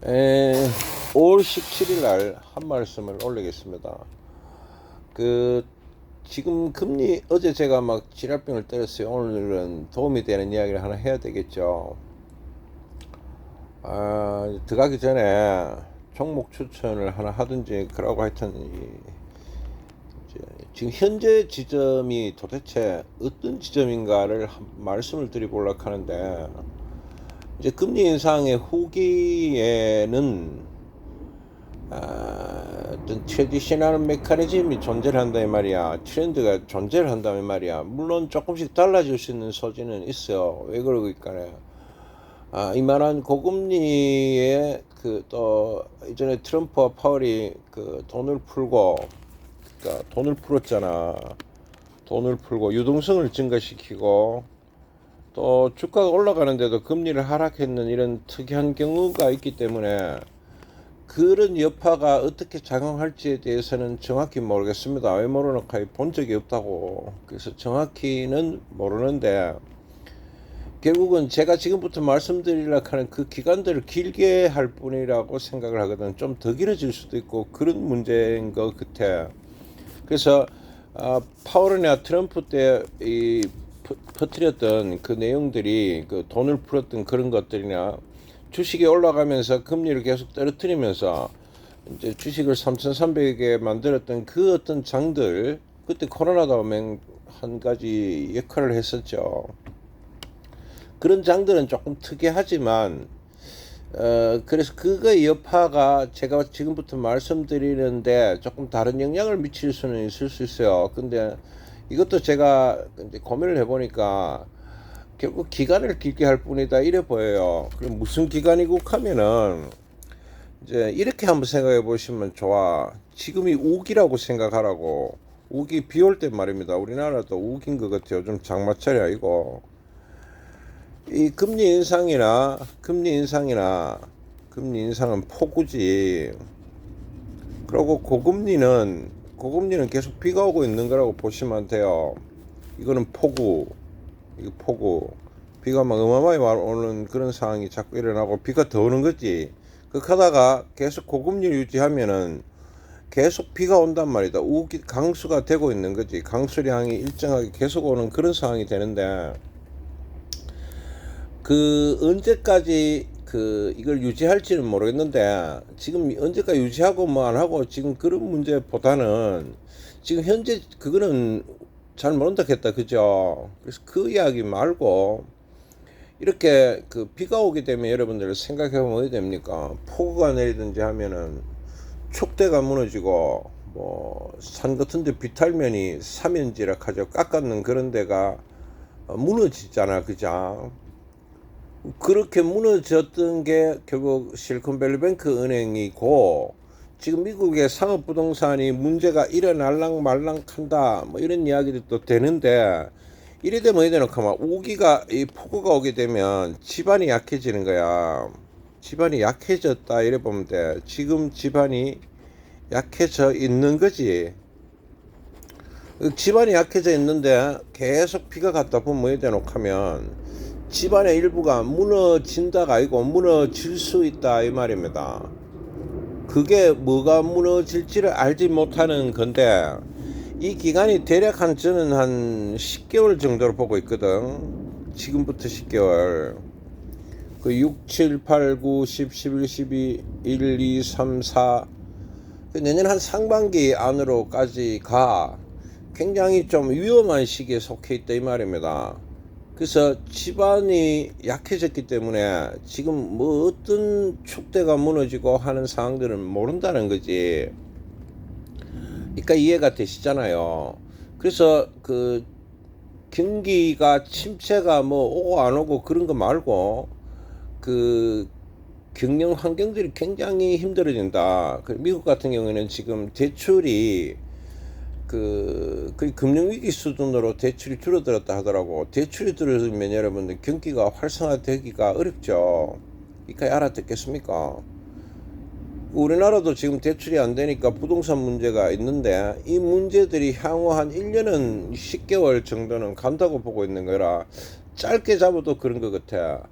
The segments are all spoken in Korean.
에, 5월 17일 날 한 말씀을 올리겠습니다. 그 지금 금리 어제 제가 막 지랄병을 때렸어요. 오늘은 도움이 되는 이야기를 하나 해야 되겠죠. 들어가기 전에 종목 추천을 하나 하든지 그러고 하여튼 지금 현재 지점이 도대체 어떤 지점인가를 말씀을 드리보려고 하는데, 이제 금리 인상의 후기에는 어떤 트레디셔널 메커니즘이 존재를 한다는 말이야. 트렌드가 존재를 한다는 말이야. 물론 조금씩 달라질 수 있는 소지는 있어요. 왜 그러니까 이만한 고금리에 또 이전에 트럼프와 파월이 돈을 풀고, 그러니까 돈을 풀었잖아. 돈을 풀고 유동성을 증가시키고 또 주가가 올라가는데도 금리를 하락했는 이런 특이한 경우가 있기 때문에 그런 여파가 어떻게 작용할지에 대해서는 정확히 모르겠습니다. 왜 모르는가 본 적이 없다고. 그래서 정확히는 모르는데, 결국은 제가 지금부터 말씀드리려고 하는 그 기간들을 길게 할 뿐이라고 생각을 하거든. 좀 더 길어질 수도 있고 그런 문제인 것 같아. 그래서 파월이나 트럼프 때 퍼뜨렸던 그 내용들이, 그 돈을 풀었던 그런 것들이나 주식이 올라가면서 금리를 계속 떨어뜨리면서 이제 주식을 3,300에 만들었던 그 어떤 장들, 그때 코로나도 한 가지 역할을 했었죠. 그런 장들은 조금 특이하지만 그래서 그거의 여파가 제가 지금부터 말씀드리는데 조금 다른 영향을 미칠 수는 있을 수 있어요. 근데 이것도 제가 이제 고민을 해보니까 결국 기간을 길게 할 뿐이다 이래 보여요. 그럼 무슨 기간이고 하면은 이제 이렇게 한번 생각해 보시면 좋아. 지금이 우기라고 생각하라고. 우기 비 올 때 말입니다. 우리나라도 우기인 것 같아요. 좀 장마철이 아니고. 이 금리 인상은 폭우지. 그리고 고금리는 계속 비가 오고 있는 거라고 보시면 돼요. 이거는 폭우. 이거 폭우. 비가 막 어마어마하게 오는 그런 상황이 자꾸 일어나고 비가 더 오는 거지. 하다가 계속 고금리를 유지하면은 계속 비가 온단 말이다. 강수가 되고 있는 거지. 강수량이 일정하게 계속 오는 그런 상황이 되는데, 언제까지 이걸 유지할지는 모르겠는데, 지금 언제까지 유지하고 뭐 안 하고 지금 그런 문제보다는 지금 현재 그거는 잘 모른다 했다, 그죠? 그래서 그 이야기 말고 이렇게 비가 오게 되면 여러분들 생각해 보면 어디 됩니까? 폭우가 내리든지 하면은 촉대가 무너지고 뭐 산 같은 데 비탈면이 사면지라 하죠. 깎았는 그런 데가 무너지잖아, 그죠? 그렇게 무너졌던 게 결국 실리콘밸리뱅크 은행이고, 지금 미국의 상업부동산이 문제가 일어날랑 말랑 한다 뭐 이런 이야기도 되는데, 이래 되면 이래 놓고 막 이 폭우가 오게 되면 집안이 약해지는 거야. 집안이 약해졌다 이래 보면 돼. 지금 집안이 약해져 있는 거지. 집안이 약해져 있는데 계속 비가 갔다 보면 뭐 이래 놓고 하면 집안의 일부가 무너진다가 아니고 무너질 수 있다 이 말입니다. 그게 뭐가 무너질지를 알지 못하는 건데, 이 기간이 대략 저는 한 10개월 정도로 보고 있거든. 지금부터 10개월. 6, 7, 8, 9, 10, 11, 12, 1, 2, 3, 4. 내년 한 상반기 안으로까지 굉장히 좀 위험한 시기에 속해 있다 이 말입니다. 그래서 집안이 약해졌기 때문에 지금 뭐 어떤 촉대가 무너지고 하는 상황들은 모른다는 거지. 그러니까 이해가 되시잖아요. 그래서 경기가 침체가 뭐 오고 안 오고 그런 거 말고 경영 환경들이 굉장히 힘들어진다. 미국 같은 경우에는 지금 대출이 거의 금융위기 수준으로 대출이 줄어들었다 하더라고. 대출이 줄어들면 여러분들 경기가 활성화되기가 어렵죠. 이까지 알아듣겠습니까? 우리나라도 지금 대출이 안 되니까 부동산 문제가 있는데, 이 문제들이 향후 한 1년은 10개월 정도는 간다고 보고 있는 거라 짧게 잡아도 그런 것 같아.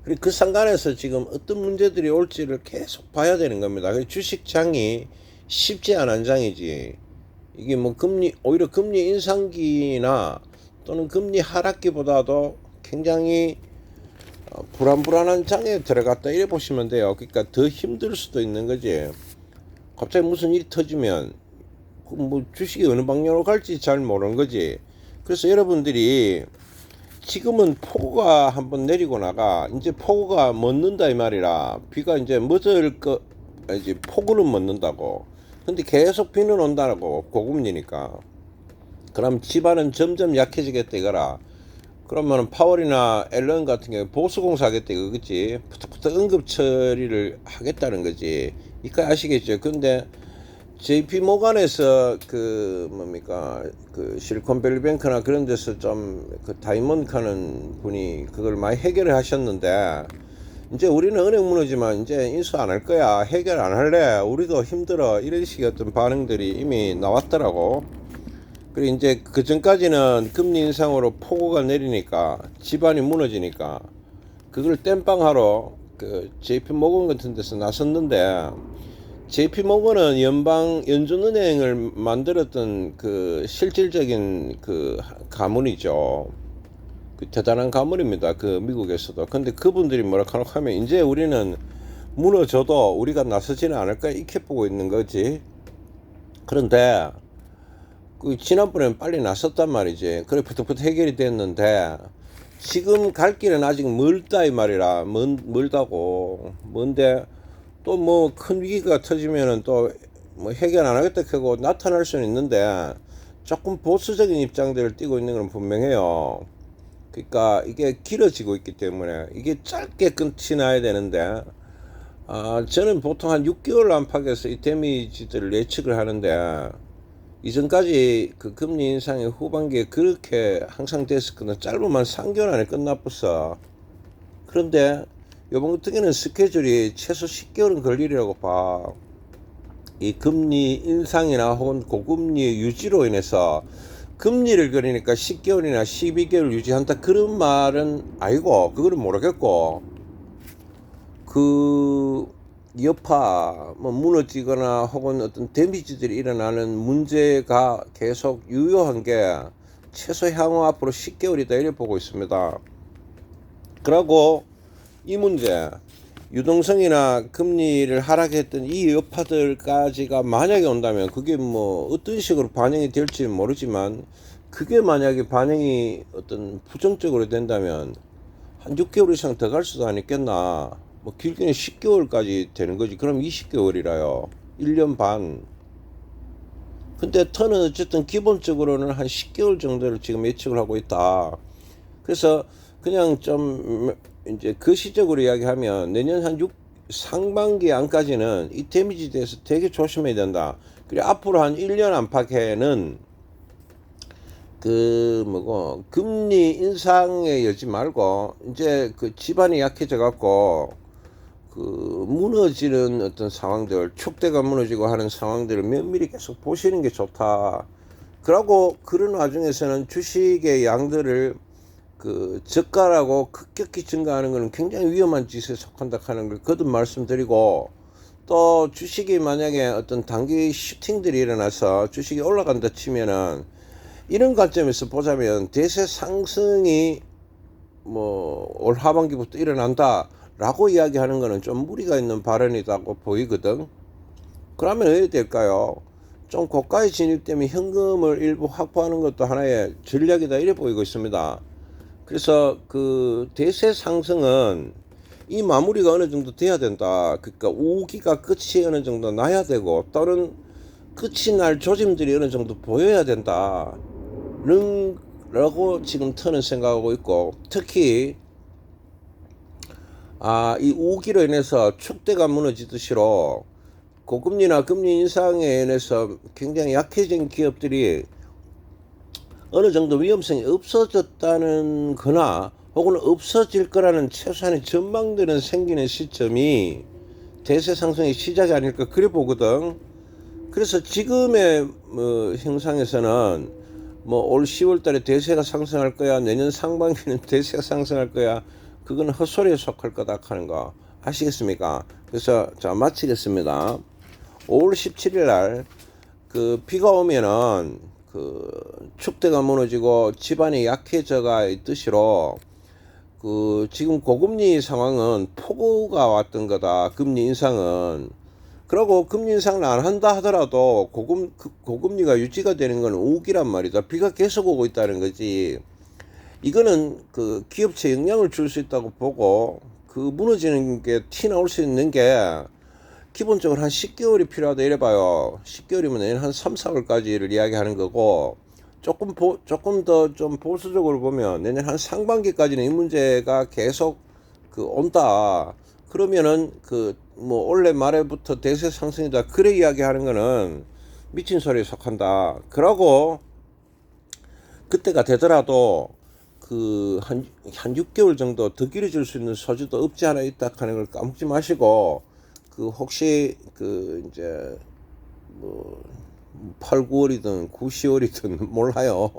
그리고 그 상관에서 지금 어떤 문제들이 올지를 계속 봐야 되는 겁니다. 주식장이 쉽지 않은 장이지. 이게 뭐 오히려 금리 인상기나 또는 금리 하락기보다도 굉장히 불안한 장에 들어갔다 이래 보시면 돼요. 그러니까 더 힘들 수도 있는 거지. 갑자기 무슨 일이 터지면 뭐 주식이 어느 방향으로 갈지 잘 모르는 거지. 그래서 여러분들이 지금은 폭우가 한번 내리고 나가 이제 폭우가 멎는다 이 말이라. 비가 이제 멎을 거 이제 폭우는 멎는다고. 근데 계속 비는 온다고 고금리니까. 그럼 집안은 점점 약해지겠다 이거라. 그러면 파월이나 앨런 같은 경우 보수공사 하겠다 이거겠지. 부탁부탁 응급 처리를 하겠다는 거지. 이거 아시겠죠? 근데 JP 모간에서 그 실리콘밸리뱅크나 그런 데서 좀 그 다이먼드 하는 분이 그걸 많이 해결을 하셨는데, 이제 우리는 은행 무너지만 이제 인수 안 할 거야, 해결 안 할래, 우리도 힘들어, 이런 식의 어떤 반응들이 이미 나왔더라고. 그리고 이제 그 전까지는 금리 인상으로 폭우가 내리니까 집안이 무너지니까 그걸 땜빵하러 그 JP 모건 같은 데서 나섰는데, JP 모건은 연준은행을 만들었던 그 실질적인 그 가문이죠. 그 대단한 가문입니다. 그 미국에서도. 근데 그분들이 뭐라 하면 이제 우리는 무너져도 우리가 나서지는 않을까 이렇게 보고 있는 거지. 그런데 그 지난번에는 빨리 나섰단 말이지. 그래 부탁부탁 해결이 됐는데 지금 갈 길은 아직 멀다 이 말이라. 멀다고. 뭔데 또 뭐 큰 위기가 터지면은 또 뭐 해결 안 하겠다 하고 나타날 수는 있는데 조금 보수적인 입장들을 띠고 있는 건 분명해요. 그러니까 이게 길어지고 있기 때문에 이게 짧게 끝이 나야 되는데, 저는 보통 한 6개월 안팎에서 이 데미지들을 예측을 하는데, 이전까지 그 금리 인상의 후반기에 그렇게 항상 됐었거든. 짧으면 3개월 안에 끝나버렸어. 그런데 이번 같은 경우는 스케줄이 최소 10개월은 걸리리라고 봐. 이 금리 인상이나 혹은 고금리 유지로 인해서 금리를 그리니까 10개월이나 12개월 유지한다 그런 말은 아니고, 그거는 모르겠고, 그 여파 뭐 무너지거나 혹은 어떤 데미지들이 일어나는 문제가 계속 유효한 게 최소 향후 앞으로 10개월이다 이렇게 보고 있습니다. 그리고 이 문제, 유동성이나 금리를 하락했던 이 여파들까지가 만약에 온다면 그게 뭐 어떤 식으로 반영이 될지는 모르지만, 그게 만약에 반영이 어떤 부정적으로 된다면 한 6개월 이상 더 갈 수도 있겠나. 뭐 길게는 10개월까지 되는 거지. 그럼 20개월이라요. 1년 반. 근데 턴은 어쨌든 기본적으로는 한 10개월 정도를 지금 예측을 하고 있다. 그래서 그냥 좀 이제 거시적으로 이야기하면 내년 한 상반기 안까지는 이 데미지에 대해서 되게 조심해야 된다. 그리고 앞으로 한 1년 안팎에는 금리 인상에 여지 말고 이제 그 집안이 약해져 갖고 그 무너지는 어떤 상황들, 축대가 무너지고 하는 상황들을 면밀히 계속 보시는 게 좋다. 그러고 그런 와중에서는 주식의 양들을 그 저가라고 급격히 증가하는 것은 굉장히 위험한 짓에 속한다 하는 걸 거듭 말씀드리고, 또 주식이 만약에 어떤 단기 슈팅들이 일어나서 주식이 올라간다 치면은 이런 관점에서 보자면 대세 상승이 뭐 올 하반기부터 일어난다 라고 이야기하는 거는 좀 무리가 있는 발언이라고 보이거든. 그러면 어떻게 될까요? 좀 고가에 진입되면 현금을 일부 확보하는 것도 하나의 전략이다 이래 보이고 있습니다. 그래서 그 대세 상승은 이 마무리가 어느 정도 돼야 된다. 그러니까 우기가 끝이 어느 정도 나야 되고, 또는 끝이 날 조짐들이 어느 정도 보여야 된다 라고 지금 터는 생각하고 있고, 특히 이 우기로 인해서 축대가 무너지듯이로 고금리나 금리 인상에 인해서 굉장히 약해진 기업들이 어느 정도 위험성이 없어졌다는 거나 혹은 없어질 거라는 최소한의 전망들은 생기는 시점이 대세 상승의 시작이 아닐까 그래 보거든. 그래서 지금의 형상에서는 뭐 올 10월 달에 대세가 상승할 거야, 내년 상반기는 대세가 상승할 거야, 그건 헛소리에 속할 거다 하는 거 아시겠습니까? 그래서 자 마치겠습니다. 5월 17일 날 그 비가 오면은 그 축대가 무너지고 집안이 약해져가 있듯이로 그 지금 고금리 상황은 폭우가 왔던 거다. 금리 인상은. 그러고 금리 인상을 안 한다 하더라도 고금리가 유지가 되는 건 우기란 말이다. 비가 계속 오고 있다는 거지. 이거는 그 기업체에 영향을 줄 수 있다고 보고 그 무너지는 게 티 나올 수 있는 게 기본적으로 한 10개월이 필요하다 이래봐요. 10개월이면 내년 한 3, 4월까지를 이야기하는 거고 조금 더 좀 보수적으로 보면 내년 한 상반기까지는 이 문제가 계속 그 온다. 그러면은 그 뭐 올해 말에부터 대세 상승이다. 그래 이야기하는 거는 미친 소리에 속한다. 그러고 그때가 되더라도 그 한 6개월 정도 더 길어질 수 있는 소지도 없지 않아 있다 하는 걸 까먹지 마시고 그 혹시 그 이제 뭐 8, 9월이든 9, 10월이든 몰라요.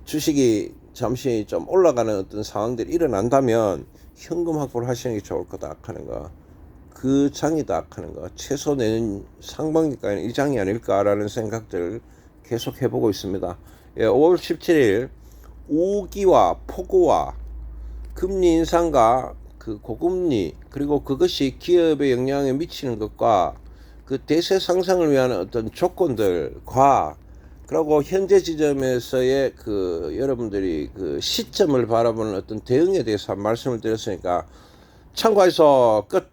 주식이 잠시 좀 올라가는 어떤 상황들이 일어난다면 현금 확보를 하시는 게 좋을 거다 하는 거. 그 장이다 하는 거. 최소 내년 상반기까지는 이 장이 아닐까라는 생각들 계속 해보고 있습니다. 예, 5월 17일 우기와 폭우와 금리 인상과 그 고금리 그리고 그것이 기업에 영향을 미치는 것과 그 대세 상승을 위한 어떤 조건들과 그리고 현재 지점에서의 그 여러분들이 그 시점을 바라보는 어떤 대응에 대해서 말씀을 드렸으니까 참고해서 끝.